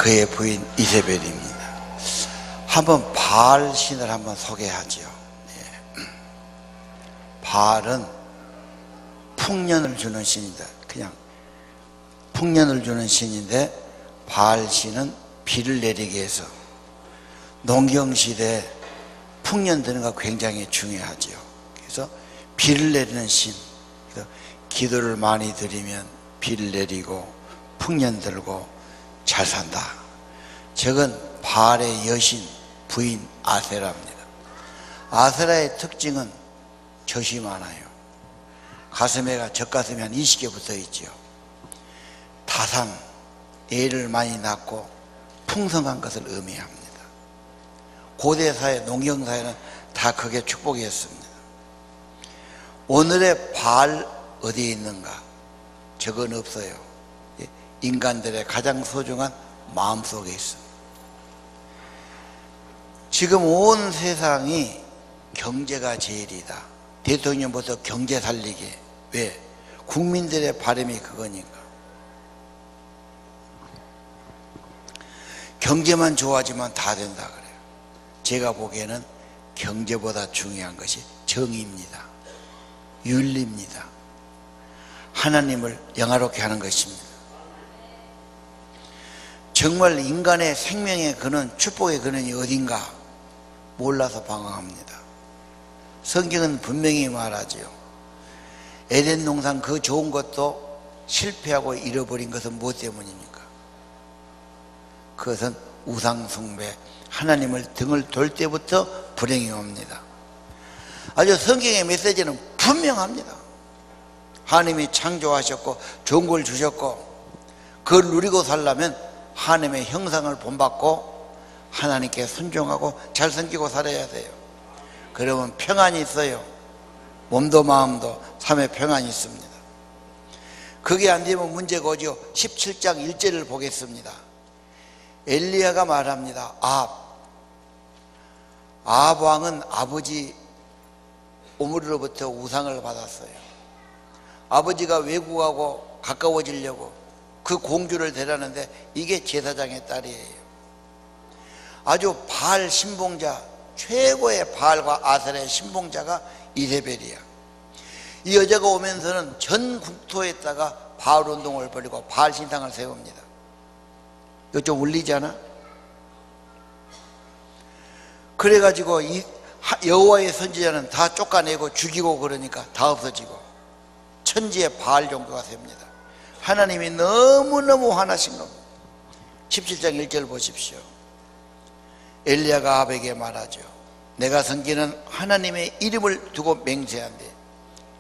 그의 부인 이세벨입니다. 한번 바알 신을 한번 소개하죠. 바알은 풍년을 주는 신이다. 그냥 풍년을 주는 신인데, 바알 신은 비를 내리게 해서 농경시대에 풍년 드는 거 굉장히 중요하죠. 그래서 비를 내리는 신, 그래서 기도를 많이 드리면 비를 내리고 풍년 들고 잘 산다. 저건 바알의 여신 부인 아세라입니다. 아세라의 특징은 젖이 많아요. 가슴에가 젖가슴이 한 20개 붙어 있죠. 다산, 애를 많이 낳고 풍성한 것을 의미합니다. 고대사회, 농경사회는 다 그게 축복이었습니다. 오늘의 바알 어디에 있는가? 저건 없어요. 인간들의 가장 소중한 마음속에 있습니다. 지금 온 세상이 경제가 제일이다. 대통령부터 경제 살리게. 왜? 국민들의 바람이 그거니까. 경제만 좋아지면 다 된다 그래요. 제가 보기에는 경제보다 중요한 것이 정의입니다. 윤리입니다. 하나님을 영화롭게 하는 것입니다. 정말 인간의 생명의 근원, 축복의 근원이 어딘가 몰라서 방황합니다. 성경은 분명히 말하죠. 에덴 동산 그 좋은 것도 실패하고 잃어버린 것은 무엇 때문입니까? 그것은 우상 숭배, 하나님을 등을 돌 때부터 불행이 옵니다. 아주 성경의 메시지는 분명합니다. 하나님이 창조하셨고 좋은 걸 주셨고, 그걸 누리고 살려면 하나님의 형상을 본받고 하나님께 순종하고 잘 섬기고 살아야 돼요. 그러면 평안이 있어요. 몸도 마음도 삶에 평안이 있습니다. 그게 안 되면 문제가 오죠. 17장 1절을 보겠습니다. 엘리야가 말합니다. 아합 왕은 아버지 오므리로부터 우상을 받았어요. 아버지가 외국하고 가까워지려고 그 공주를 데려는데 이게 제사장의 딸이에요. 아주 바알 신봉자, 최고의 바알과 아세라의 신봉자가 이세벨이야. 이 여자가 오면서는 전 국토에다가 바알 운동을 벌이고 바알 신상을 세웁니다. 이거 좀 울리지 않아? 그래가지고 이 여호와의 선지자는 다 쫓아내고 죽이고 그러니까 다 없어지고 천지에 바알 종교가 셉니다. 하나님이 너무너무 화나신 겁니다. 17장 1절 보십시오. 엘리야가 아합에게 말하죠. 내가 섬기는 하나님의 이름을 두고 맹세한대.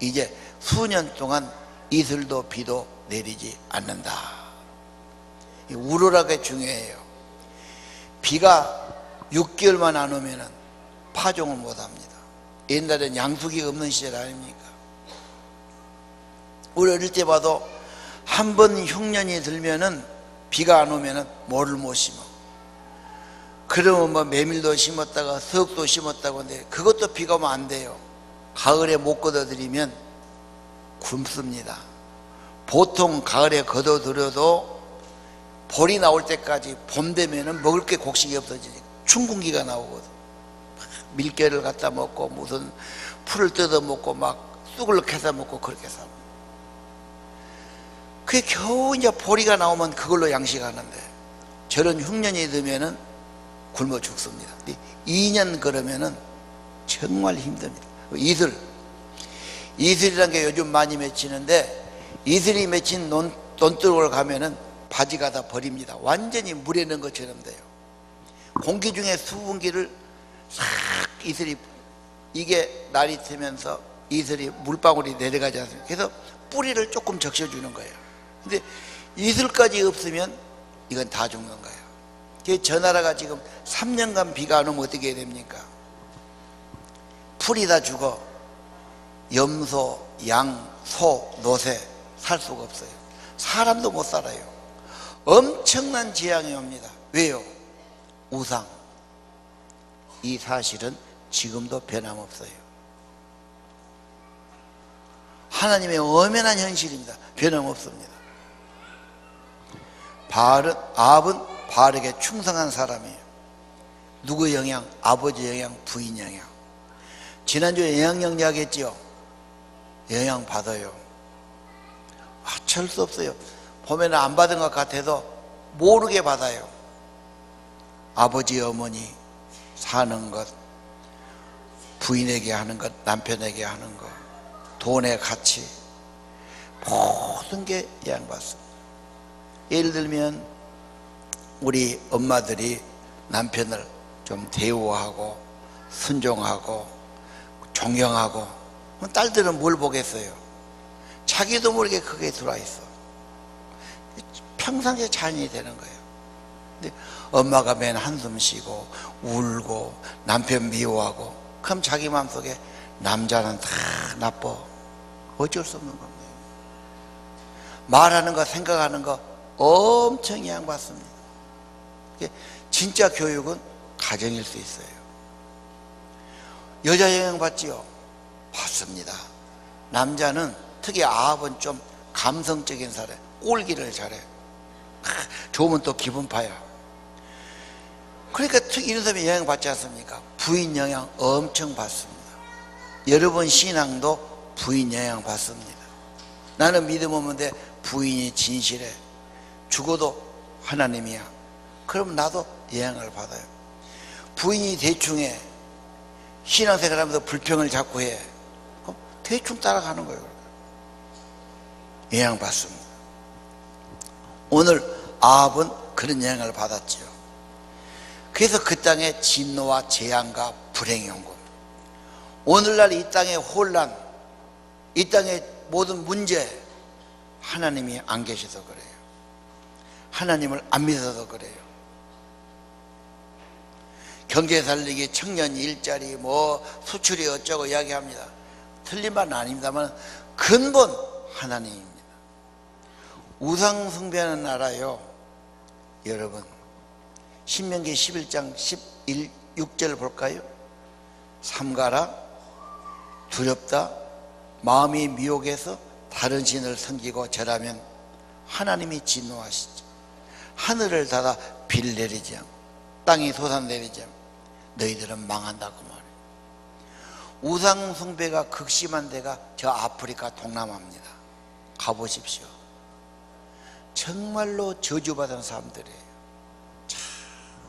이제 수년 동안 이슬도 비도 내리지 않는다. 우러나게 중요해요. 비가 6개월만 안 오면 파종을 못합니다. 옛날엔 양수기가 없는 시절 아닙니까? 우리 어릴 때 봐도 한 번 흉년이 들면은 비가 안 오면은 뭐를 못 심어. 그러면 뭐 메밀도 심었다가 석도 심었다고 하는데 그것도 비가 오면 안 돼요. 가을에 못 걷어들이면 굶습니다. 보통 가을에 걷어들여도 볼이 나올 때까지 봄 되면은 먹을 게 곡식이 없어지니까 춘궁기가 나오거든. 밀깨를 갖다 먹고 무슨 풀을 뜯어 먹고 막 쑥을 캐서 먹고 그렇게 삽니다. 그게 겨우 이제 보리가 나오면 그걸로 양식하는데 저런 흉년이 되면은 굶어 죽습니다. 2년 그러면은 정말 힘듭니다. 이슬이라는 게 요즘 많이 맺히는데 이슬이 맺힌 논두렁을 가면은 바지가 다 버립니다. 완전히 물에 넣은 것처럼 돼요. 공기 중에 수분기를 싹 이슬이, 이게 날이 새면서 이슬이 물방울이 내려가지 않습니까? 그래서 뿌리를 조금 적셔주는 거예요. 근데 이슬까지 없으면 이건 다 죽는 거예요. 저 나라가 지금 3년간 비가 안 오면 어떻게 해야 됩니까? 풀이 다 죽어. 염소, 양, 소, 노새 살 수가 없어요. 사람도 못 살아요. 엄청난 재앙이 옵니다. 왜요? 우상. 이 사실은 지금도 변함없어요. 하나님의 엄연한 현실입니다. 변함없습니다. 아합은 바르게 충성한 사람이에요. 누구 영향? 아버지 영향, 부인 영향. 지난주에 영향력 이야기했지요. 영향 받아요. 어쩔 수 없어요. 보면 안 받은 것 같아도 모르게 받아요. 아버지 어머니 사는 것, 부인에게 하는 것, 남편에게 하는 것, 돈의 가치, 모든 게 영향받습니다. 예를 들면 우리 엄마들이 남편을 좀 대우하고 순종하고 존경하고, 딸들은 뭘 보겠어요? 자기도 모르게 그게 들어와 있어. 평상시에 자연이 되는 거예요. 근데 엄마가 맨 한숨 쉬고 울고 남편 미워하고, 그럼 자기 마음속에 남자는 다 나빠. 어쩔 수 없는 겁니다. 말하는 거, 생각하는 거 엄청 영향받습니다. 진짜 교육은 가정일 수 있어요. 여자 영향받지요? 받습니다. 남자는 특히 아합은 좀 감성적인 사람, 꼴기를 잘해. 좋으면 또 기분파야. 그러니까 특히 이런 사람이 영향받지 않습니까? 부인 영향 엄청 받습니다. 여러분 신앙도 부인 영향 받습니다. 나는 믿음 없는데 부인이 진실해. 죽어도 하나님이야. 그럼 나도 영향을 받아요. 부인이 대충해. 신앙생활하면서 불평을 자꾸 해. 그럼 대충 따라가는 거예요. 영향 받습니다. 오늘 아합은 그런 영향을 받았지요. 그래서 그 땅에 진노와 재앙과 불행이 온 겁니다. 오늘날 이 땅의 혼란, 이 땅의 모든 문제, 하나님이 안 계셔서 그래요. 하나님을 안 믿어서 그래요. 경제 살리기, 청년 일자리, 뭐 수출이 어쩌고 이야기합니다. 틀린 말은 아닙니다만 근본 하나님입니다. 우상 숭배하는 나라요, 여러분, 신명기 11장 6절 볼까요? 삼가라, 두렵다, 마음이 미혹해서 다른 신을 섬기고 절하면 하나님이 진노하시죠. 하늘을 닫아 비를 내리지 않고 땅이 솟아내리지 않고 너희들은 망한다고 말해요. 우상 숭배가 극심한 데가 저 아프리카 동남아입니다. 가보십시오. 정말로 저주받은 사람들이에요. 참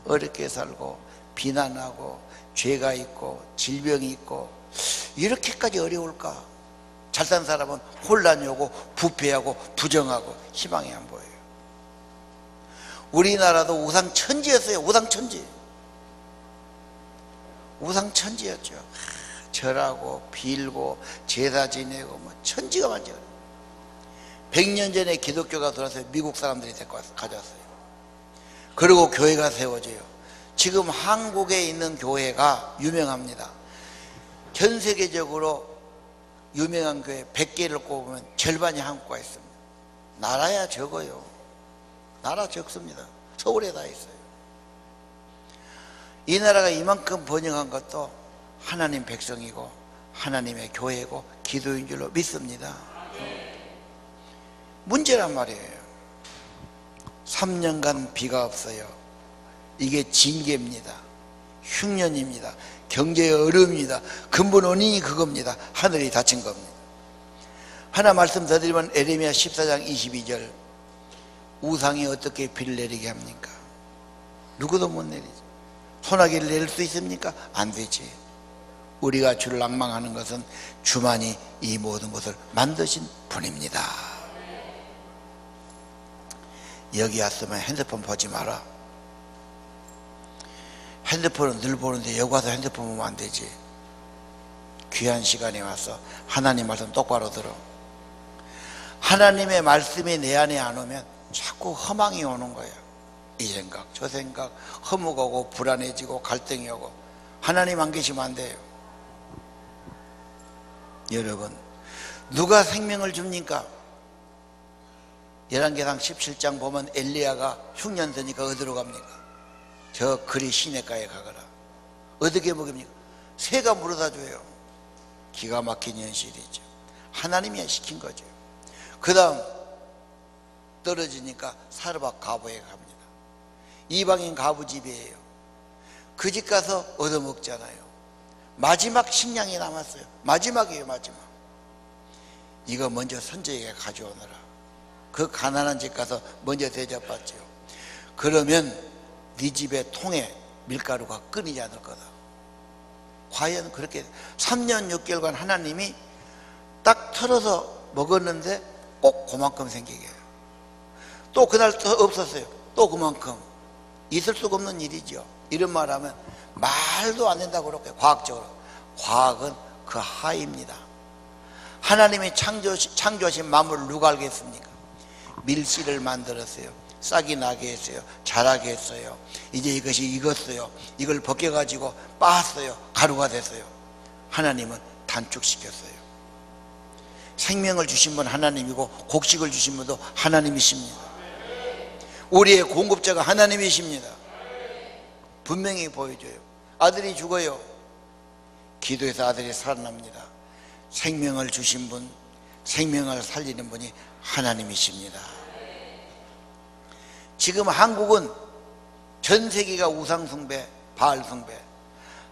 어렵게 살고 비난하고 죄가 있고 질병이 있고, 이렇게까지 어려울까? 잘 사는 사람은 혼란이 오고 부패하고 부정하고 희망이 안 보여요. 우리나라도 우상천지였어요. 우상천지. 우상천지였죠. 절하고 빌고 제사 지내고 뭐 천지가 완전. 100년 전에 기독교가 들어와서 미국 사람들이 데리고 와서 가져왔어요. 그리고 교회가 세워져요. 지금 한국에 있는 교회가 유명합니다. 전 세계적으로 유명한 교회 100개를 꼽으면 절반이 한국과 있습니다. 나라야 적어요. 나라 적습니다. 서울에 다 있어요. 이 나라가 이만큼 번영한 것도 하나님 백성이고 하나님의 교회고 기도인 줄로 믿습니다. 문제란 말이에요. 3년간 비가 없어요. 이게 징계입니다. 흉년입니다. 경제의 어려움입니다. 근본 원인이 그겁니다. 하늘이 닫힌 겁니다. 하나 말씀 더 드리면 에레미야 14장 22절, 우상이 어떻게 비를 내리게 합니까? 누구도 못 내리죠. 소나기를 내릴 수 있습니까? 안 되지. 우리가 주를 낭망하는 것은 주만이 이 모든 것을 만드신 분입니다. 여기 왔으면 핸드폰 보지 마라. 핸드폰은 늘 보는데 여기 와서 핸드폰 보면 안 되지. 귀한 시간에 와서 하나님 말씀 똑바로 들어. 하나님의 말씀이 내 안에 안 오면 자꾸 허망이 오는 거야. 이 생각 저 생각, 허무하고 불안해지고 갈등이 오고. 하나님 안 계시면 안 돼요. 여러분, 누가 생명을 줍니까? 열왕기상 17장 보면 엘리야가 흉년 드니까 어디로 갑니까? 저 그리 시냇가에 가거라. 어떻게 먹입니까? 새가 물어다 줘요. 기가 막힌 현실이죠. 하나님이 시킨 거죠. 그 다음 떨어지니까 사르밧 가보에 갑니다. 이방인 가부집이에요. 그 집 가서 얻어먹잖아요. 마지막 식량이 남았어요. 마지막이에요, 마지막. 이거 먼저 선조에게 가져오너라. 그 가난한 집 가서 먼저 대접받죠. 그러면 네 집의 통에 밀가루가 끊이지 않을 거다. 과연 그렇게 3년 6개월간 하나님이 딱 털어서 먹었는데 꼭 그만큼 생기게 해요. 또 그날 또 없었어요. 또 그만큼. 있을 수가 없는 일이죠. 이런 말 하면 말도 안 된다고 그렇게 과학적으로. 과학은 그 하입니다. 하나님이 창조하신 만물을 누가 알겠습니까? 밀씨를 만들었어요. 싹이 나게 했어요. 자라게 했어요. 이제 이것이 익었어요. 이걸 벗겨가지고 빻았어요. 가루가 됐어요. 하나님은 단축시켰어요. 생명을 주신 분 하나님이고 곡식을 주신 분도 하나님이십니다. 우리의 공급자가 하나님이십니다. 분명히 보여줘요. 아들이 죽어요. 기도해서 아들이 살아납니다. 생명을 주신 분, 생명을 살리는 분이 하나님이십니다. 지금 한국은 전 세계가 우상숭배, 바알숭배.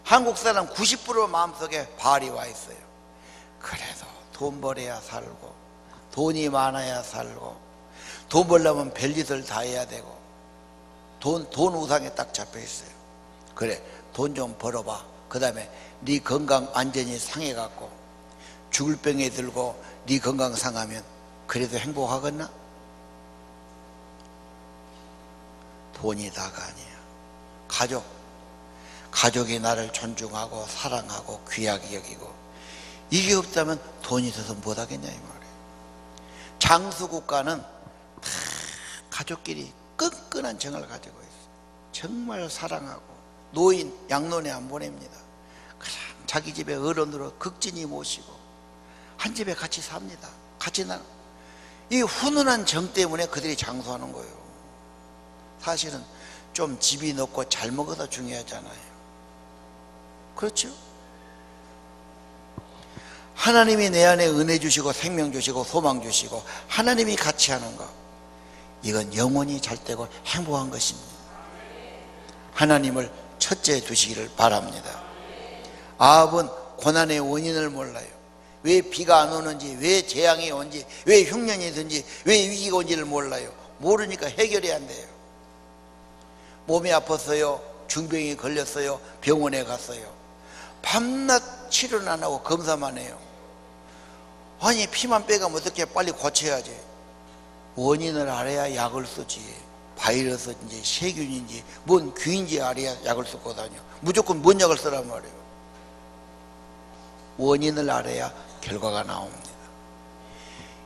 한국 사람 90% 마음속에 바알이 와 있어요. 그래도 돈 벌어야 살고, 돈이 많아야 살고, 돈 벌려면 별짓을 다 해야 되고, 돈 우상에 딱 잡혀 있어요. 그래, 돈 좀 벌어봐. 그 다음에 네 건강 완전히 상해갖고 죽을 병에 들고 네 건강 상하면 그래도 행복하겠나? 돈이 다가 아니야. 가족이 나를 존중하고 사랑하고 귀하게 여기고, 이게 없다면 돈이 있어서 못하겠냐 이 말이에요. 장수국가는 다 가족끼리 끈끈한 정을 가지고 있어요. 정말 사랑하고 노인 양론에 안 보냅니다. 그냥 자기 집에 어른으로 극진히 모시고 한 집에 같이 삽니다. 같이 이 훈훈한 정 때문에 그들이 장수하는 거예요. 사실은 좀 집이 높고 잘 먹어서 중요하잖아요. 그렇죠? 하나님이 내 안에 은혜 주시고 생명 주시고 소망 주시고 하나님이 같이 하는 것, 이건 영원히 잘되고 행복한 것입니다. 하나님을 첫째 두시기를 바랍니다. 아합은 고난의 원인을 몰라요. 왜 비가 안 오는지, 왜 재앙이 온지, 왜 흉년이 든지, 왜 위기가 온지를 몰라요. 모르니까 해결이 안 돼요. 몸이 아팠어요. 중병이 걸렸어요. 병원에 갔어요. 밤낮 치료는 안 하고 검사만 해요. 아니 피만 빼가면 어떻게 빨리 고쳐야지. 원인을 알아야 약을 쓰지. 바이러스인지 세균인지 뭔 귀인지 알아야 약을 쓰거든요. 무조건 뭔 약을 쓰란 말이에요. 원인을 알아야 결과가 나옵니다.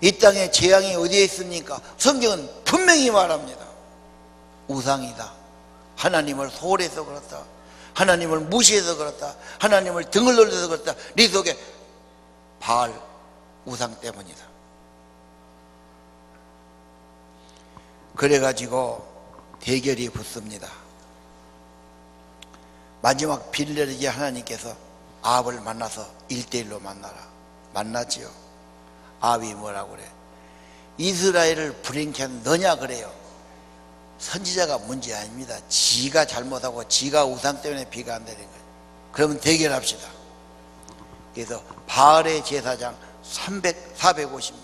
이 땅에 재앙이 어디에 있습니까? 성경은 분명히 말합니다. 우상이다. 하나님을 소홀해서 그렇다. 하나님을 무시해서 그렇다. 하나님을 등을 돌려서 그렇다. 네 속에 바알 우상 때문이다. 그래가지고 대결이 붙습니다. 마지막 비를 내리기 하나님께서 아합을 만나서 1대1로 만나라. 만났지요. 아합이 뭐라고 그래? 이스라엘을 불행케 한 너냐 그래요. 선지자가 문제 아닙니다. 지가 잘못하고 지가 우상 때문에 비가 안 내린 거예요. 그러면 대결합시다. 그래서 바알의 제사장 450명,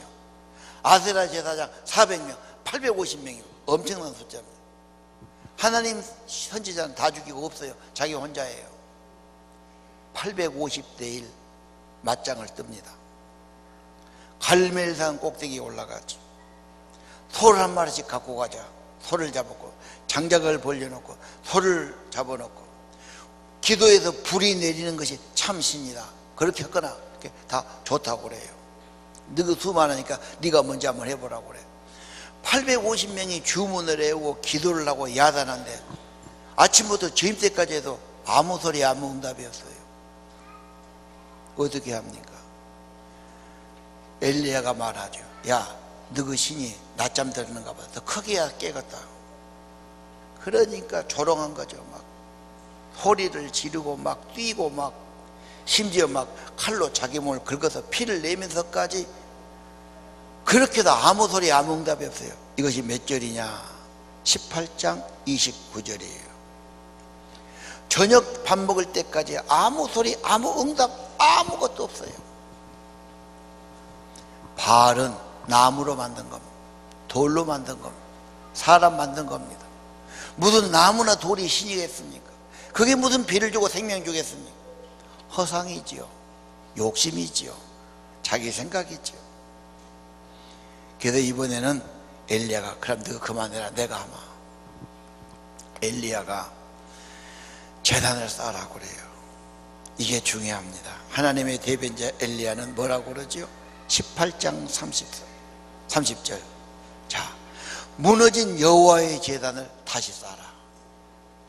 아세라 제사장 400명, 850명이요. 엄청난 숫자입니다. 하나님 선지자는 다 죽이고 없어요. 자기 혼자예요. 850대 1 맞짱을 뜹니다. 갈멜산 꼭대기에 올라갔죠. 소를 한 마리씩 갖고 가자. 소를 잡았고 장작을 벌려놓고 소를 잡아놓고 기도해서 불이 내리는 것이 참신이다. 그렇게 했거나 이렇게 다 좋다고 그래요. 너가 수많으니까 네가 먼저 한번 해보라고 그래. 850명이 주문을 해오고 기도를 하고 야단한데 아침부터 점심 때까지 해도 아무 소리 아무 응답이었어요. 어떻게 합니까? 엘리야가 말하죠. 야, 너 그 신이 낮잠 들었는가 봐. 더 크게 깨겠다. 그러니까 조롱한 거죠. 막 소리를 지르고 막 뛰고 막 심지어 막 칼로 자기 몸을 긁어서 피를 내면서까지, 그렇게도 아무 소리 아무 응답이 없어요. 이것이 몇 절이냐? 18장 29절이에요. 저녁 밥 먹을 때까지 아무 소리, 아무 응답, 아무것도 없어요. 바알은 나무로 만든 겁니다. 돌로 만든 겁니다. 사람 만든 겁니다. 무슨 나무나 돌이 신이겠습니까? 그게 무슨 비를 주고 생명 주겠습니까? 허상이지요. 욕심이지요. 자기 생각이지요. 그래서 이번에는 엘리야가 그럼 너가 그만해라, 내가 하마. 엘리야가 제단을 쌓으라고 그래요. 이게 중요합니다. 하나님의 대변자 엘리야는 뭐라고 그러지요? 18장 30절. 자, 무너진 여호와의 제단을 다시 쌓아라.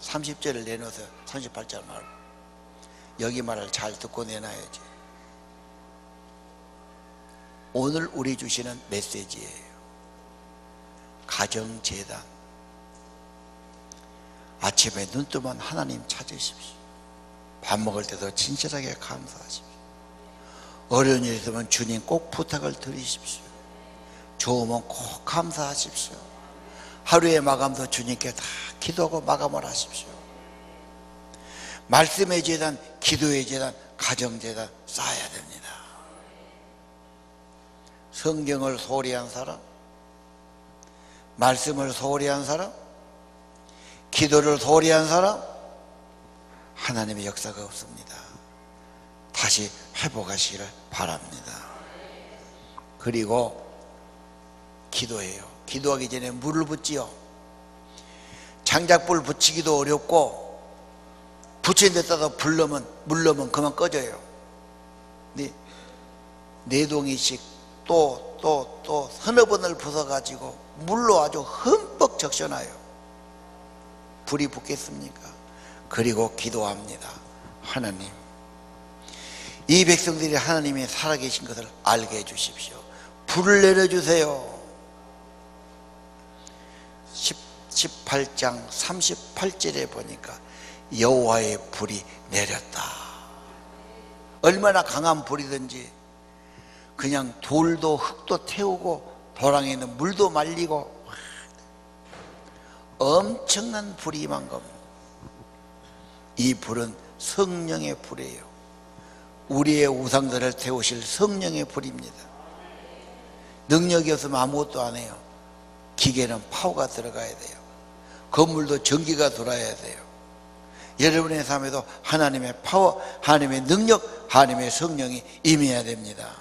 30절을 내놓아서 38절 말고 여기 말을 잘 듣고 내놔야지. 오늘 우리 주시는 메시지예요. 가정제단. 아침에 눈 뜨면 하나님 찾으십시오. 밥 먹을 때도 진실하게 감사하십시오. 어려운 일 있으면 주님 꼭 부탁을 드리십시오. 좋으면 꼭 감사하십시오. 하루의 마감도 주님께 다 기도하고 마감을 하십시오. 말씀의 제단, 기도의 제단, 가정제단 쌓아야 됩니다. 성경을 소홀히 한 사람, 말씀을 소홀히 한 사람, 기도를 소홀히 한 사람, 하나님의 역사가 없습니다. 다시 회복하시기를 바랍니다. 그리고 기도해요. 기도하기 전에 물을 붓지요. 장작불 붙이기도 어렵고 붙인 데다가 물 넣으면 그만 꺼져요. 네 동이씩 또 서너 번을 부숴가지고 물로 아주 흠뻑 적셔놔요. 불이 붙겠습니까? 그리고 기도합니다. 하나님, 이 백성들이 하나님이 살아계신 것을 알게 해주십시오. 불을 내려주세요. 18장 38절에 보니까 여호와의 불이 내렸다. 얼마나 강한 불이든지 그냥 돌도 흙도 태우고 도랑에 있는 물도 말리고 엄청난 불이 임한 겁니다. 이 불은 성령의 불이에요. 우리의 우상들을 태우실 성령의 불입니다. 능력이 없으면 아무것도 안 해요. 기계는 파워가 들어가야 돼요. 건물도 전기가 돌아야 돼요. 여러분의 삶에도 하나님의 파워, 하나님의 능력, 하나님의 성령이 임해야 됩니다.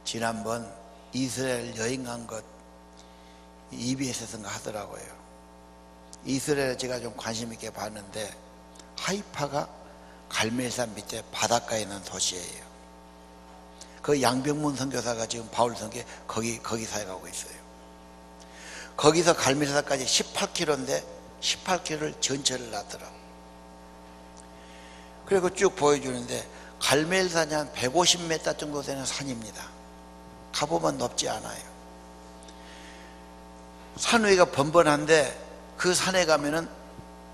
지난번 이스라엘 여행 간 것 EBS에서인가 하더라고요. 이스라엘 제가 좀 관심 있게 봤는데 하이파가 갈멜산 밑에 바닷가에 있는 도시예요. 그 양병문 선교사가 지금 바울 선교 거기 사역하고 있어요. 거기서 갈멜산까지 18km인데 18km를 전철을 놨더라고. 그리고 쭉 보여주는데 갈멜산이 한 150m 정도 되는 산입니다. 가보면 높지 않아요. 산 위가 번번한데 그 산에 가면은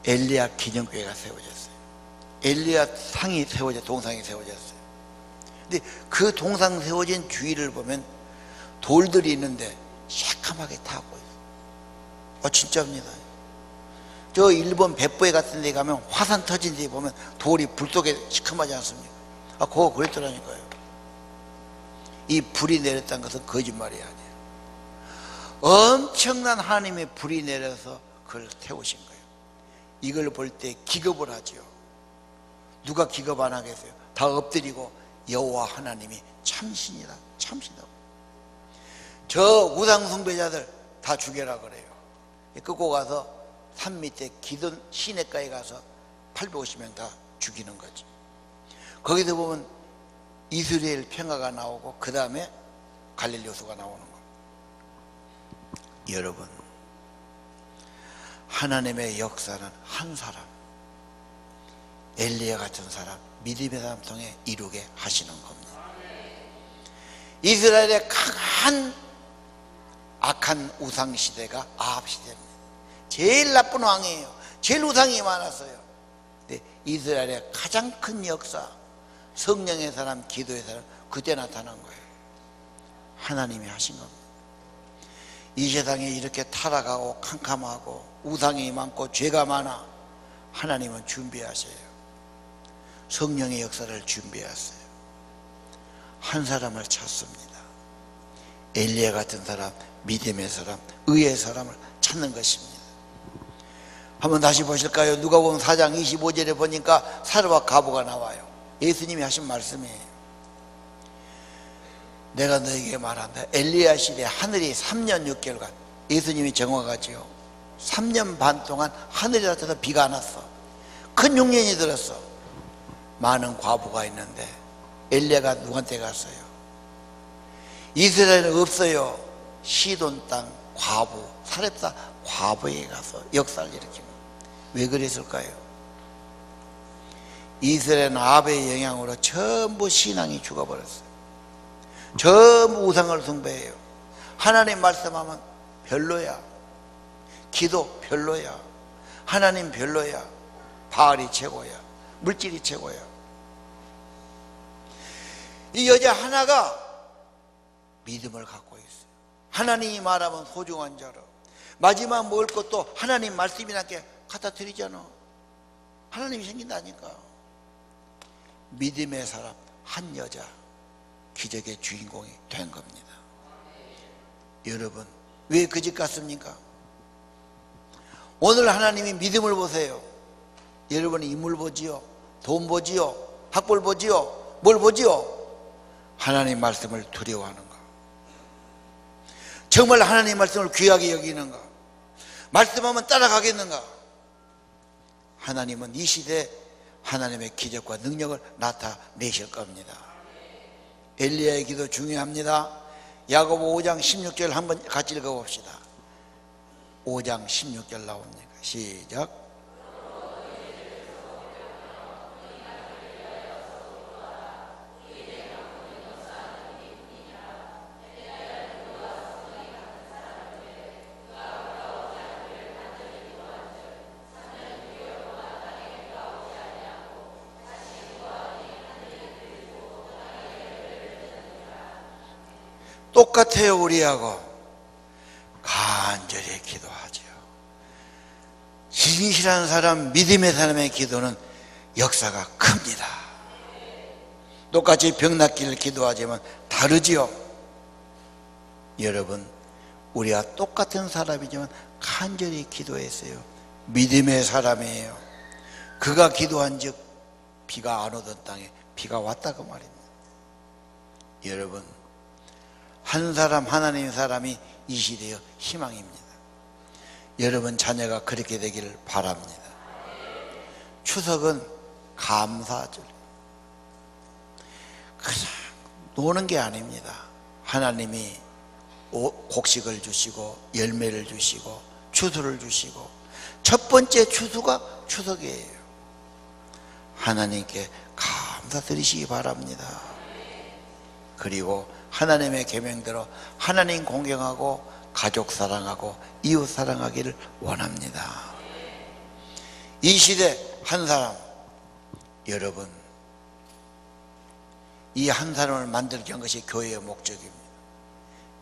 엘리야 기념교회가 세워졌어요. 엘리야 상이 동상이 세워졌어요. 근데 그 동상 세워진 주위를 보면 돌들이 있는데 새까맣게 타고 있어요. 진짜입니다. 저 일본 백부에 같은 데 가면 화산 터진 데 보면 돌이 불 속에 시커멓지 않습니까? 그거 그랬더라니까요. 이 불이 내렸다는 것은 거짓말이 아니에요. 엄청난 하나님의 불이 내려서 그걸 태우신 거예요. 이걸 볼 때 기겁을 하죠. 누가 기겁 안 하겠어요? 다 엎드리고 여호와 하나님이 참신이다, 참신하고. 저 우상 숭배자들 다 죽여라 그래요. 끌고 가서 산 밑에 기돈 시내가에 가서 850명 다 죽이는 거지. 거기서 보면 이스라엘 평화가 나오고 그 다음에 갈릴리 호수가 나오는 거예요. 여러분, 하나님의 역사는 한 사람, 엘리야 같은 사람, 믿음의 사람 통해 이루게 하시는 겁니다. 이스라엘의 강한 악한 우상 시대가 아합 시대입니다. 제일 나쁜 왕이에요. 제일 우상이 많았어요. 근데 이스라엘의 가장 큰 역사, 성령의 사람, 기도의 사람, 그때 나타난 거예요. 하나님이 하신 겁니다. 이 세상에 이렇게 타락하고 캄캄하고 우상이 많고 죄가 많아. 하나님은 준비하세요. 성령의 역사를 준비하세요. 한 사람을 찾습니다. 엘리야 같은 사람, 믿음의 사람, 의의 사람을 찾는 것입니다. 한번 다시 보실까요? 누가복음 4장 25절에 보니까 사르와 과부가 나와요. 예수님이 하신 말씀이에요. 내가 너에게 말한다. 엘리야 시대 하늘이 3년 6개월간, 예수님이 정확하지요. 3년 반 동안 하늘이 닫혀서 비가 안 왔어. 큰 흉년이 들었어. 많은 과부가 있는데 엘리야가 누구한테 갔어요? 이스라엘은 없어요. 시돈 땅 과부, 사렙사 과부에게 가서 역사를 일으킵니다. 왜 그랬을까요? 이스라엘은 아합의 영향으로 전부 신앙이 죽어버렸어요. 전부 우상을 숭배해요. 하나님 말씀하면 별로야. 기도 별로야. 하나님 별로야. 바알이 최고야. 물질이 최고야. 이 여자 하나가 믿음을 갖고 있어요. 하나님이 말하면 소중한 자로. 마지막 먹을 것도 하나님 말씀이나 게 갖다 드리잖아. 하나님이 생긴다니까. 믿음의 사람 한 여자, 기적의 주인공이 된 겁니다. 여러분, 왜 그 집 갔습니까? 오늘 하나님이 믿음을 보세요. 여러분이 인물 보지요? 돈 보지요? 학벌 보지요? 뭘 보지요? 하나님 말씀을 두려워하는가? 정말 하나님 말씀을 귀하게 여기는가? 말씀하면 따라가겠는가? 하나님은 이 시대에 하나님의 기적과 능력을 나타내실 겁니다. 엘리야의 기도 중요합니다. 야고보 5장 16절 한번 같이 읽어봅시다. 5장 16절 나옵니다. 시작. 똑같아요. 우리하고 간절히 기도하죠. 진실한 사람, 믿음의 사람의 기도는 역사가 큽니다. 똑같이 병 낫기를 기도하지만 다르지요. 여러분, 우리와 똑같은 사람이지만 간절히 기도했어요. 믿음의 사람이에요. 그가 기도한 즉 비가 안 오던 땅에 비가 왔다 그 말입니다. 여러분, 한 사람 하나님의 사람이 이 시대의 희망입니다. 여러분 자녀가 그렇게 되기를 바랍니다. 추석은 감사절, 그냥 노는 게 아닙니다. 하나님이 곡식을 주시고 열매를 주시고 추수를 주시고 첫 번째 추수가 추석이에요. 하나님께 감사드리시기 바랍니다. 그리고 하나님의 계명대로 하나님 공경하고 가족 사랑하고 이웃 사랑하기를 원합니다. 이 시대 한 사람, 여러분, 이 한 사람을 만들게 한 것이 교회의 목적입니다.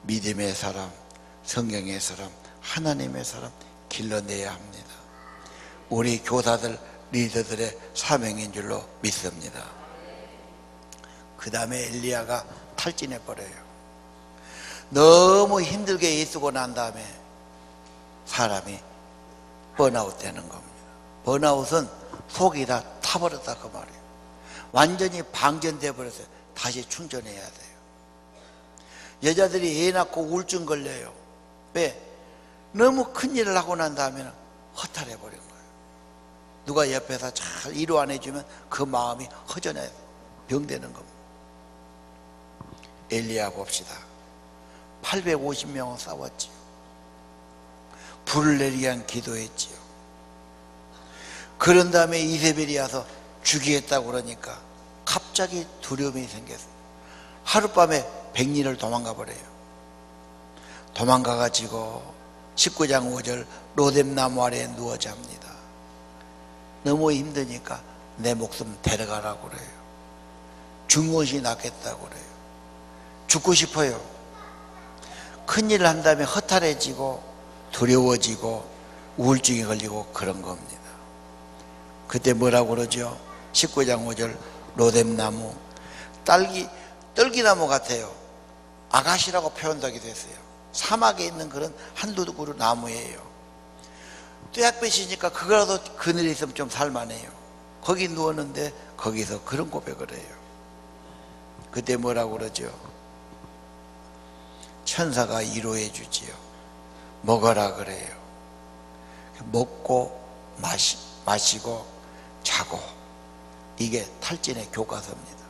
믿음의 사람, 성경의 사람, 하나님의 사람 길러내야 합니다. 우리 교사들, 리더들의 사명인 줄로 믿습니다. 그 다음에 엘리야가 탈진해 버려요. 너무 힘들게 애쓰고 난 다음에 사람이 번아웃 되는 겁니다. 번아웃은 속이 다 타버렸다 그 말이에요. 완전히 방전돼 버렸어요. 다시 충전해야 돼요. 여자들이 애 낳고 우울증 걸려요. 왜? 너무 큰일을 하고 난 다음에는 허탈해 버린 거예요. 누가 옆에서 잘 위로 안 해주면 그 마음이 허전해 병되는 겁니다. 엘리야 봅시다. 850명은 싸웠지요. 불을 내리게 한 기도했지요. 그런 다음에 이세벨이 와서 죽이겠다고 그러니까 갑자기 두려움이 생겼어요. 하룻밤에 100리를 도망가 버려요. 도망가가지고 19장 5절 로뎀나무 아래에 누워 잡니다. 너무 힘드니까 내 목숨 데려가라고 그래요. 죽는 것이 낫겠다고 그래요. 죽고 싶어요. 큰일을 한 다음에 허탈해지고 두려워지고 우울증에 걸리고 그런 겁니다. 그때 뭐라고 그러죠? 19장 5절 로뎀나무, 떨기나무 같아요. 아가시라고 표현하기도 했어요. 사막에 있는 그런 한두 그루 나무예요. 뙤약볕이니까 그거라도 그늘에 있으면 좀 살만해요. 거기 누웠는데 거기서 그런 고백을 해요. 그때 뭐라고 그러죠? 천사가 위로해 주지요. 먹어라 그래요. 먹고 마시고 자고, 이게 탈진의 교과서입니다.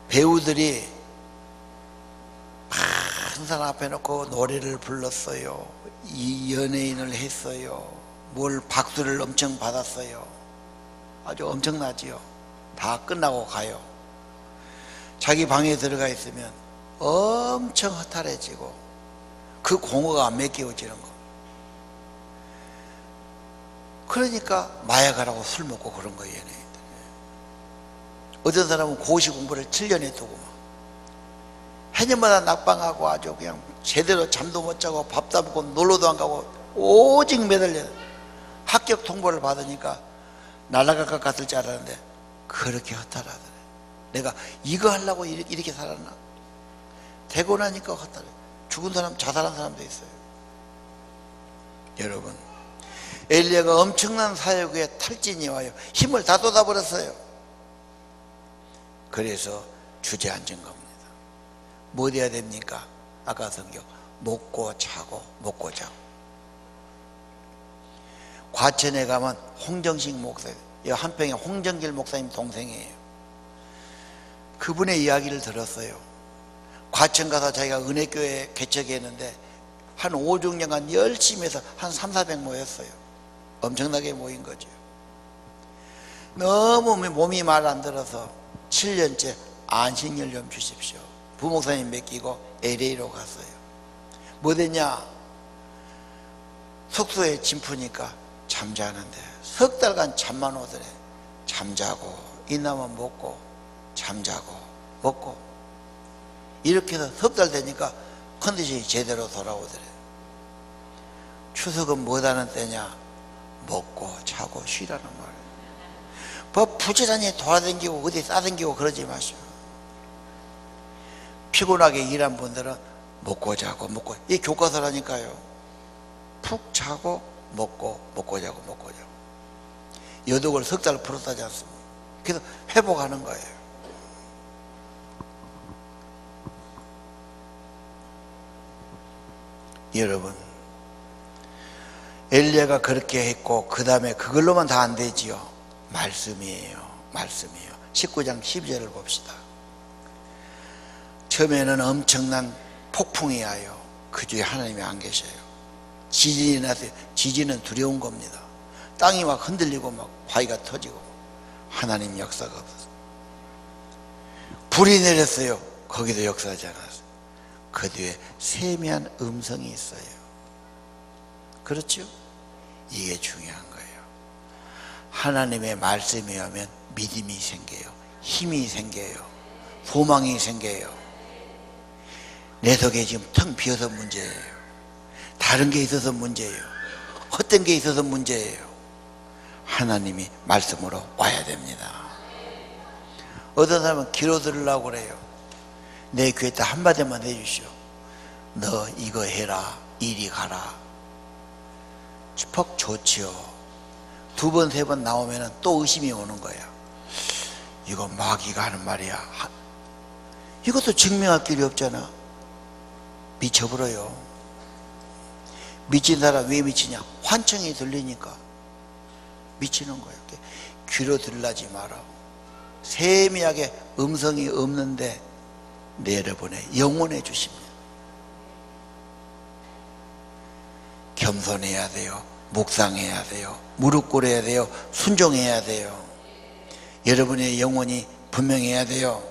배우들이 많은 사람 앞에 놓고 노래를 불렀어요. 이 연예인을 했어요. 뭘 박수를 엄청 받았어요. 아주 엄청나지요. 다 끝나고 가요. 자기 방에 들어가 있으면 엄청 허탈해지고 그 공허가 안 맡겨지는 거. 그러니까 마약하라고 술 먹고 그런 거예요, 연예인들. 어떤 사람은 고시 공부를 7년 했다고 막 해년마다 낙방하고 아주 그냥 제대로 잠도 못 자고 밥도 안 먹고 놀러도 안 가고 오직 매달려 합격 통보를 받으니까 날아갈 것 같을 줄 알았는데 그렇게 허탈하더래. 내가 이거 하려고 이렇게 살았나? 되고 나니까 허탈해. 죽은 사람, 자살한 사람도 있어요. 여러분, 엘리야가 엄청난 사역에 탈진이 와요. 힘을 다 쏟아버렸어요. 그래서 주저앉은 겁니다. 뭐 돼야 됩니까? 아까 성경 먹고 자고 먹고 자고. 과천에 가면 홍정식 목사, 한평에 홍정길 목사님 동생이에요. 그분의 이야기를 들었어요. 과천 가서 자기가 은혜교회 개척했는데 한 5, 6년간 열심히 해서 한 3, 400 모였어요. 엄청나게 모인 거죠. 너무 몸이 말 안 들어서 7년째 안식일 좀 주십시오. 부목사님 맡기고 LA로 갔어요. 뭐 됐냐? 숙소에 짐 푸니까 잠자는데 석 달간 잠만 오더래. 잠자고 있나면 먹고 잠자고 먹고 이렇게 해서 석 달 되니까 컨디션이 제대로 돌아오더래. 추석은 뭐하는 때냐? 먹고 자고 쉬라는 말이에요. 뭐 부지런히 돌아다니고 어디 싸다니고 그러지 마시오. 피곤하게 일한 분들은 먹고 자고 먹고, 이 교과서라니까요. 푹 자고 먹고 자고 먹고 자고. 여독을 석 달 풀었다지 않습니까? 그래서 회복하는 거예요. 여러분, 엘리야가 그렇게 했고 그 다음에 그걸로만 다 안 되지요. 말씀이에요. 말씀이에요. 19장 12절을 봅시다. 처음에는 엄청난 폭풍이 와요. 그 뒤에 하나님이 안 계셔요. 지진이 나서요. 지진은 두려운 겁니다. 땅이 막 흔들리고 막 바위가 터지고 하나님 역사가 없어서. 불이 내렸어요. 거기도 역사하지 않았어요. 그 뒤에 세미한 음성이 있어요. 그렇죠? 이게 중요한 거예요. 하나님의 말씀이 오면 믿음이 생겨요. 힘이 생겨요. 소망이 생겨요. 내 속에 지금 텅 비어서 문제예요. 다른 게 있어서 문제예요. 헛된 게 있어서 문제예요. 하나님이 말씀으로 와야 됩니다. 어떤 사람은 기도 들으려고 그래요. 내 귀에다 한마디만 해주시오. 너 이거 해라, 이리 가라. 퍽 좋지요. 두 번, 세 번 나오면 또 의심이 오는 거야. 이거 마귀가 하는 말이야. 이것도 증명할 길이 없잖아. 미쳐버려요. 미친 사람 왜 미치냐? 환청이 들리니까 미치는 거예요. 귀로 들라지 마라. 세미하게 음성이 없는데 여러분의 영혼의 주십니다. 겸손해야 돼요. 묵상해야 돼요. 무릎 꿇어야 돼요. 순종해야 돼요. 여러분의 영혼이 분명해야 돼요.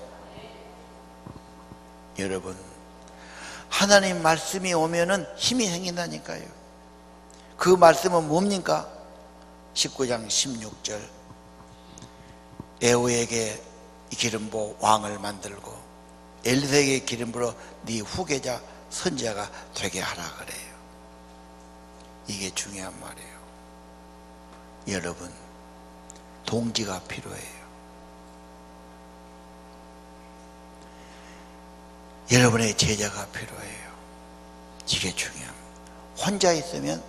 여러분, 하나님 말씀이 오면은 힘이 생긴다니까요. 그 말씀은 뭡니까? 19장 16절 에호에게 기름 부어 왕을 만들고 엘리사에게 기름 부어 네 후계자 선지자가 되게 하라 그래요. 이게 중요한 말이에요. 여러분, 동지가 필요해요. 여러분의 제자가 필요해요. 이게 중요합니다. 혼자 있으면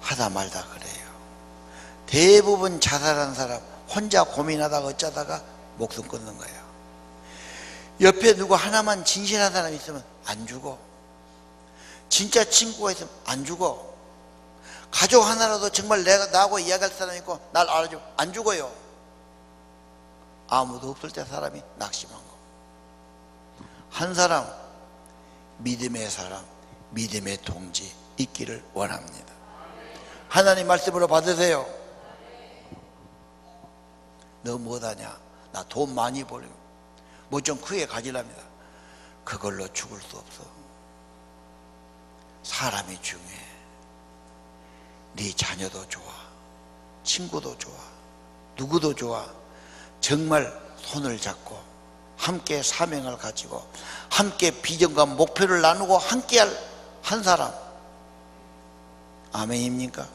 하다 말다 그래요. 대부분 자살한 사람 혼자 고민하다가 어쩌다가 목숨 끊는 거예요. 옆에 누구 하나만 진실한 사람이 있으면 안 죽어. 진짜 친구가 있으면 안 죽어. 가족 하나라도 정말 나하고 이야기할 사람이 있고 날 알아주면 안 죽어요. 아무도 없을 때 사람이 낙심한 거. 한 사람, 믿음의 사람, 믿음의 동지 있기를 원합니다. 하나님 말씀으로 받으세요. 너 뭐하냐? 나 돈 많이 벌려. 뭐 좀 크게 가지랍니다. 그걸로 죽을 수 없어. 사람이 중요해. 네 자녀도 좋아, 친구도 좋아, 누구도 좋아. 정말 손을 잡고 함께 사명을 가지고 함께 비전과 목표를 나누고 함께할 한 사람. 아멘입니까?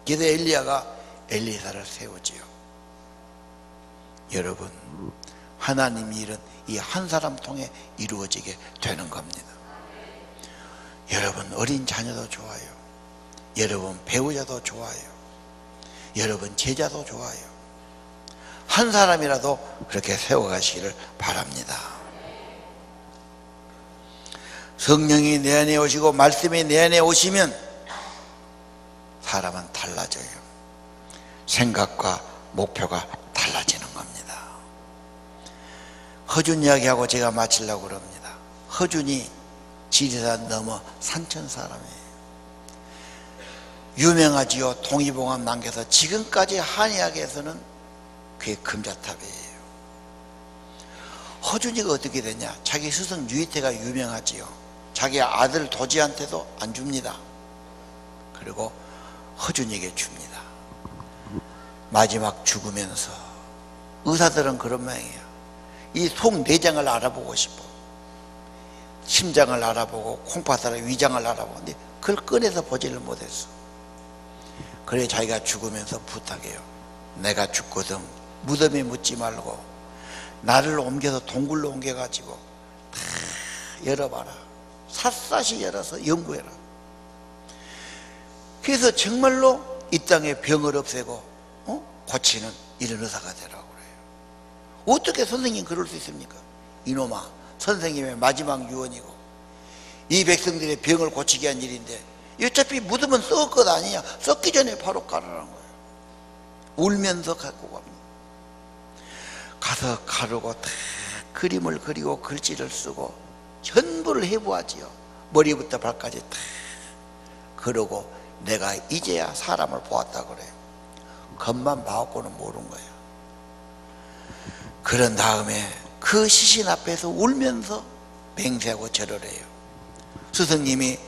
그래서 엘리야가 엘리사를 세우지요. 여러분, 하나님 일은 이 한 사람 통해 이루어지게 되는 겁니다. 여러분, 어린 자녀도 좋아요. 여러분, 배우자도 좋아요. 여러분, 제자도 좋아요. 한 사람이라도 그렇게 세워가시기를 바랍니다. 성령이 내 안에 오시고 말씀이 내 안에 오시면 사람은 달라져요. 생각과 목표가 달라지는 겁니다. 허준 이야기하고 제가 마치려고 그럽니다. 허준이 지리산 넘어 산천 사람이에요. 유명하지요. 동의봉합 남겨서 지금까지 한의학에서는 그게 금자탑이에요. 허준이가 어떻게 됐냐? 자기 스승 유이태가 유명하지요. 자기 아들 도지한테도 안 줍니다. 그리고 허준이에게 줍니다. 마지막 죽으면서 의사들은 그런 모양이에요. 이 속 내장을 알아보고 싶어. 심장을 알아보고 콩팥을 위장을 알아보는데 그걸 꺼내서 보지를 못했어. 그래 자기가 죽으면서 부탁해요. 내가 죽거든 무덤에 묻지 말고 나를 옮겨서 동굴로 옮겨가지고 다 열어봐라. 샅샅이 열어서 연구해라. 그래서 정말로 이 땅에 병을 없애고 고치는 이런 의사가 되라고 그래요. 어떻게 선생님 그럴 수 있습니까? 이놈아, 선생님의 마지막 유언이고 이 백성들의 병을 고치게 한 일인데 어차피 묻으면 썩을 것 아니냐. 썩기 전에 바로 가라는 거예요. 울면서 갖고 갑니다. 가서 가르고 다 그림을 그리고 글씨를 쓰고 전부를 해부하지요. 머리부터 발까지 다 그러고 내가 이제야 사람을 보았다 그래요. 겉만 봐갖고는 모르는 거예요. 그런 다음에 그 시신 앞에서 울면서 맹세하고 절을 해요. 스승님이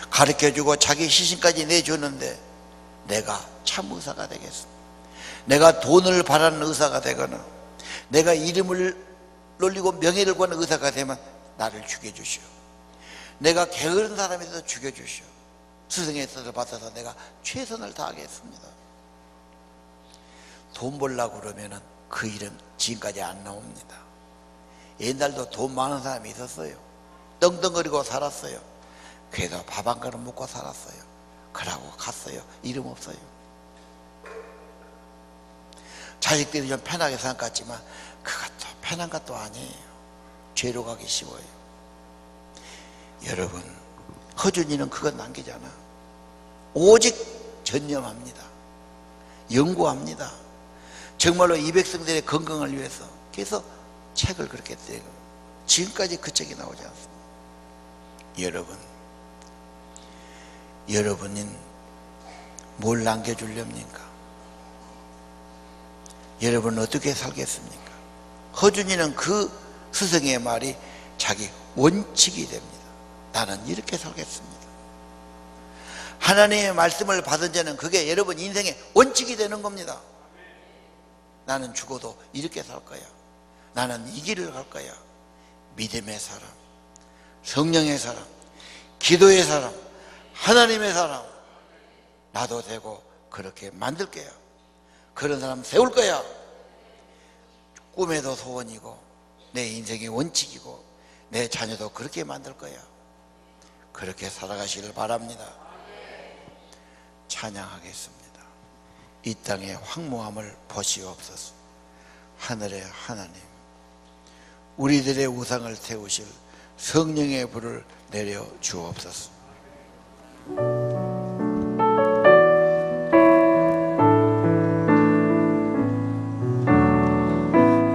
가르쳐주고 자기 시신까지 내줬는데 내가 참 의사가 되겠어. 내가 돈을 바라는 의사가 되거나 내가 이름을 놀리고 명예를 구하는 의사가 되면 나를 죽여주시오. 내가 게으른 사람에서 죽여주시오. 스승의 뜻을 받아서 내가 최선을 다하겠습니다. 돈 벌려고 그러면은 그 이름 지금까지 안 나옵니다. 옛날도 돈 많은 사람이 있었어요. 떵떵거리고 살았어요. 그래도 밥 한 그릇 먹고 살았어요. 그러고 갔어요. 이름 없어요. 자식들이 좀 편하게 생각했지만 그것도 편한 것도 아니에요. 죄로 가기 쉬워요. 여러분, 허준이는 그것 남기잖아. 오직 전념합니다. 연구합니다. 정말로 이 백성들의 건강을 위해서. 그래서 책을 그렇게 떼고 지금까지 그 책이 나오지 않습니다. 여러분은 뭘 남겨주렵니까? 여러분은 어떻게 살겠습니까? 허준이는 그 스승의 말이 자기 원칙이 됩니다. 나는 이렇게 살겠습니다. 하나님의 말씀을 받은 자는 그게 여러분 인생의 원칙이 되는 겁니다. 나는 죽어도 이렇게 살 거야. 나는 이 길을 갈 거야. 믿음의 사람, 성령의 사람, 기도의 사람, 하나님의 사람 나도 되고 그렇게 만들 거야. 그런 사람 세울 거야. 꿈에도 소원이고 내 인생의 원칙이고 내 자녀도 그렇게 만들 거야. 그렇게 살아가시길 바랍니다. 찬양하겠습니다. 이 땅의 황무함을 보시옵소서. 하늘의 하나님, 우리들의 우상을 태우실 성령의 불을 내려 주옵소서.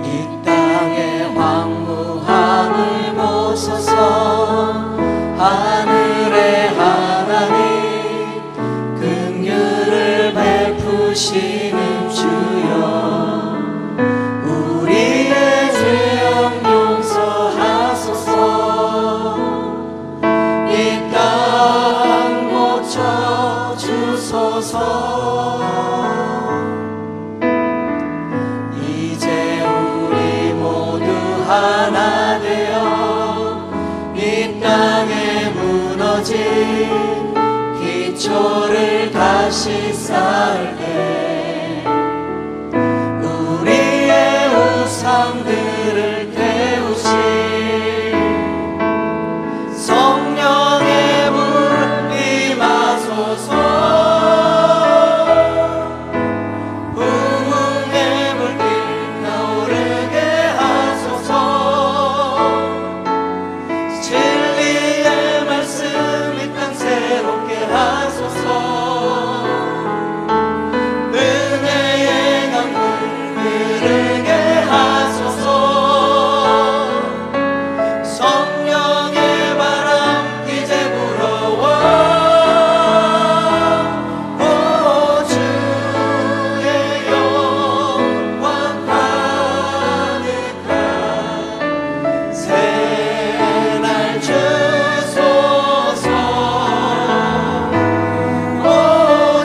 이 땅의 황무함을 보소서. 하늘의 하나님, 긍휼을 베푸시는 주여, 우리의 죄악 용서하소서. 이 땅 고쳐주소서. 이제 우리 모두 하나 되어 이 땅에 무너진 기초를 다시 쌓을 때 우리의 우상들을 태우신 성령의 불 임하소서. 부흥의 물길 타오르게 하소서. 진리의 말씀 이 땅 새롭게 하소서. 은혜의 강물 흐르게 하소서. 성령의 바람 이제 불어와. 오 주의 영광 가득한 새날 주소서. 오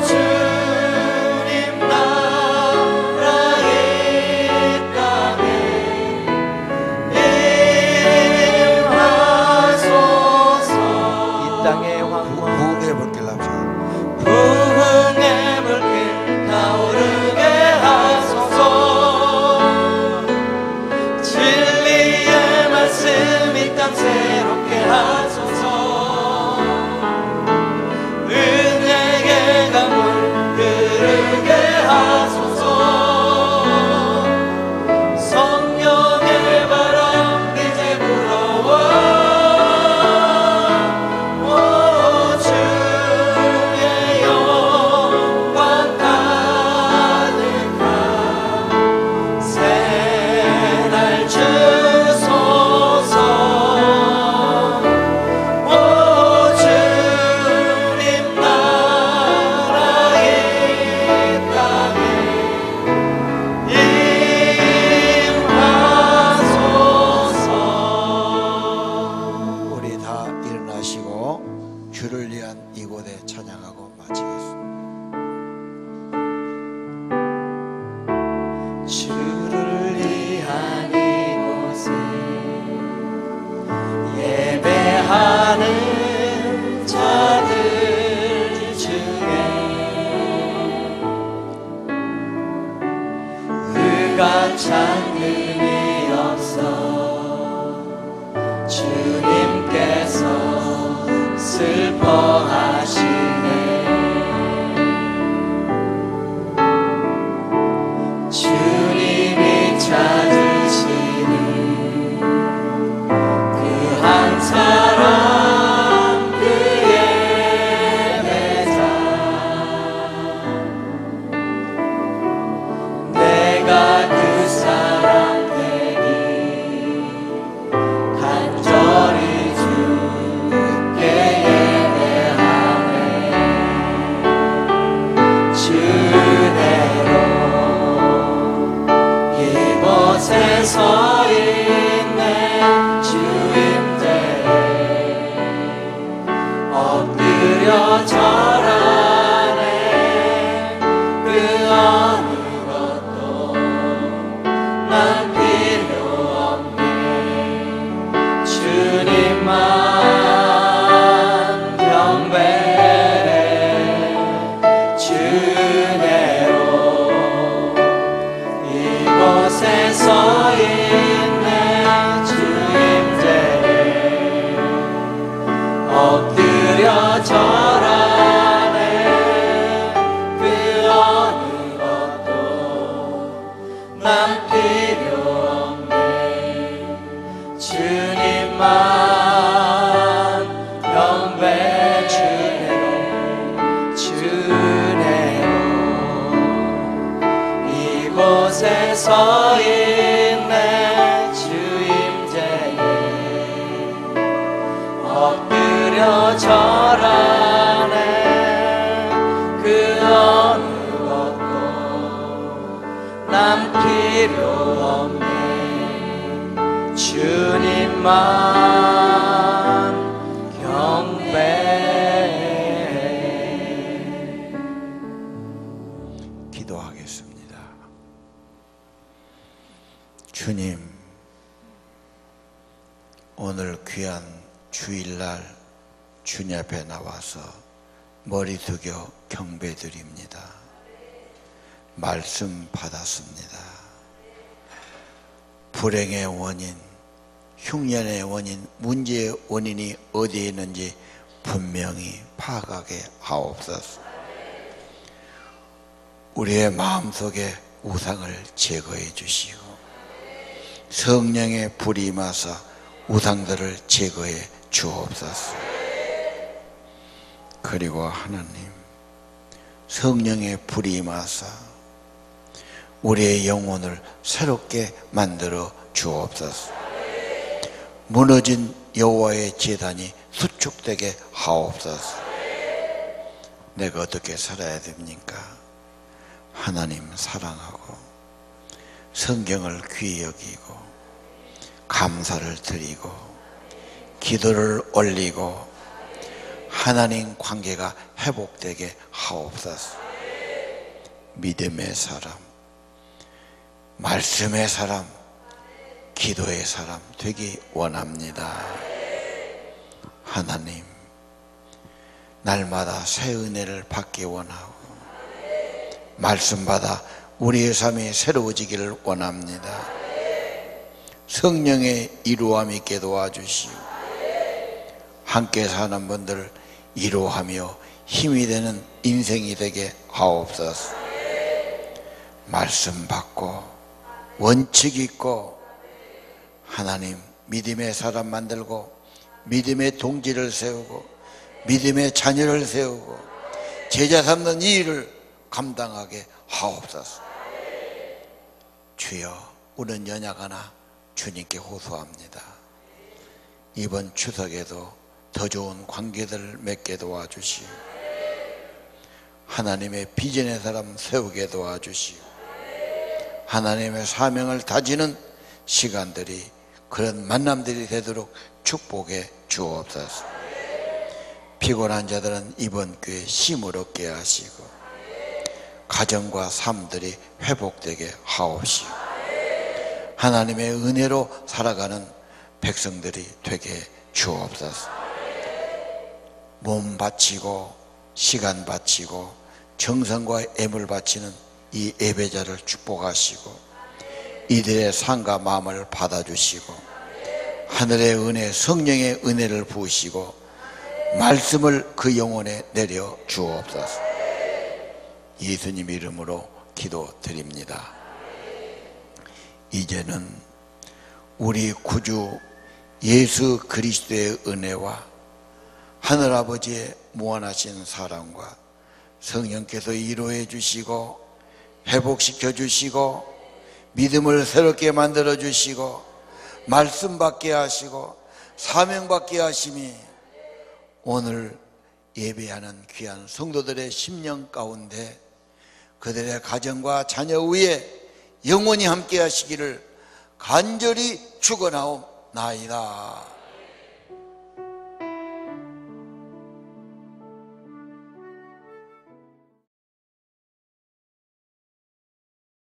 주님 나라 이 땅에 임하소서. 이 땅의 부흥의 불길 나옵시다. 부흥의 물길 타오르게 하소서. 진리의 말씀 이 땅 새롭게 하소서. 은혜의 강물 흐르게 하소서. 성령의 바람 이제 불어와. 오 주의 영광 가득한 새날 주소서. 오 주님 나라 이 땅에 임하소서. 우리 다 일어나시고 주를 위한 이곳에 찬양하고 마치겠습니다. 주를 위한 이곳에 예배하는 자들 중에 의가 찬능이 없어 주님께서 슬퍼하시네. 주님이 찾으시는 그 한 사람 그 예배자. 내가 그 사람 하여 절하네. 그 어느 것도 남 필요 없네. 주님만 경배. 기도하겠습니다. 주님, 오늘 귀한 주일날 주님 앞에 나와서 머리 숙여 경배드립니다. 말씀 받았습니다. 불행의 원인, 흉년의 원인, 문제의 원인이 어디에 있는지 분명히 파악하게 하옵소서. 우리의 마음속에 우상을 제거해 주시고 성령의 불이 임하사 우상들을 제거해 주옵소서. 그리고 하나님, 성령의 불이 임하사 우리의 영혼을 새롭게 만들어 주옵소서. 무너진 여호와의 제단이 수축되게 하옵소서. 내가 어떻게 살아야 됩니까? 하나님 사랑하고 성경을 귀히 여기고 감사를 드리고 기도를 올리고 하나님 관계가 회복되게 하옵소서. 믿음의 사람, 말씀의 사람, 기도의 사람 되기 원합니다. 하나님, 날마다 새 은혜를 받기 원하고 말씀 받아 우리의 삶이 새로워지기를 원합니다. 성령의 이루함 있게 도와주시오. 함께 사는 분들 이루하며 힘이 되는 인생이 되게 하옵소서. 말씀 받고 원칙 있고 하나님 믿음의 사람 만들고 믿음의 동지를 세우고 믿음의 자녀를 세우고 제자 삼는 이 일을 감당하게 하옵소서. 주여, 우리는 연약하나 주님께 호소합니다. 이번 추석에도 더 좋은 관계들을 맺게 도와주시오. 하나님의 비전의 사람 세우게 도와주시오. 하나님의 사명을 다지는 시간들이, 그런 만남들이 되도록 축복해 주옵소서. 피곤한 자들은 이번 기회에 힘을 얻게 하시고 가정과 삶들이 회복되게 하옵시오. 하나님의 은혜로 살아가는 백성들이 되게 주옵소서. 몸 바치고 시간 바치고 정성과 애물 바치는 이 예배자를 축복하시고 이들의 삶과 마음을 받아주시고 하늘의 은혜, 성령의 은혜를 부으시고 말씀을 그 영혼에 내려 주옵소서. 예수님 이름으로 기도드립니다. 이제는 우리 구주 예수 그리스도의 은혜와 하늘아버지의 무한하신 사랑과 성령께서 이루어 주시고 회복시켜 주시고 믿음을 새롭게 만들어 주시고 말씀 받게 하시고 사명 받게 하심이 오늘 예배하는 귀한 성도들의 심령 가운데 그들의 가정과 자녀 위에 영원히 함께 하시기를 간절히 축원하옵나이다.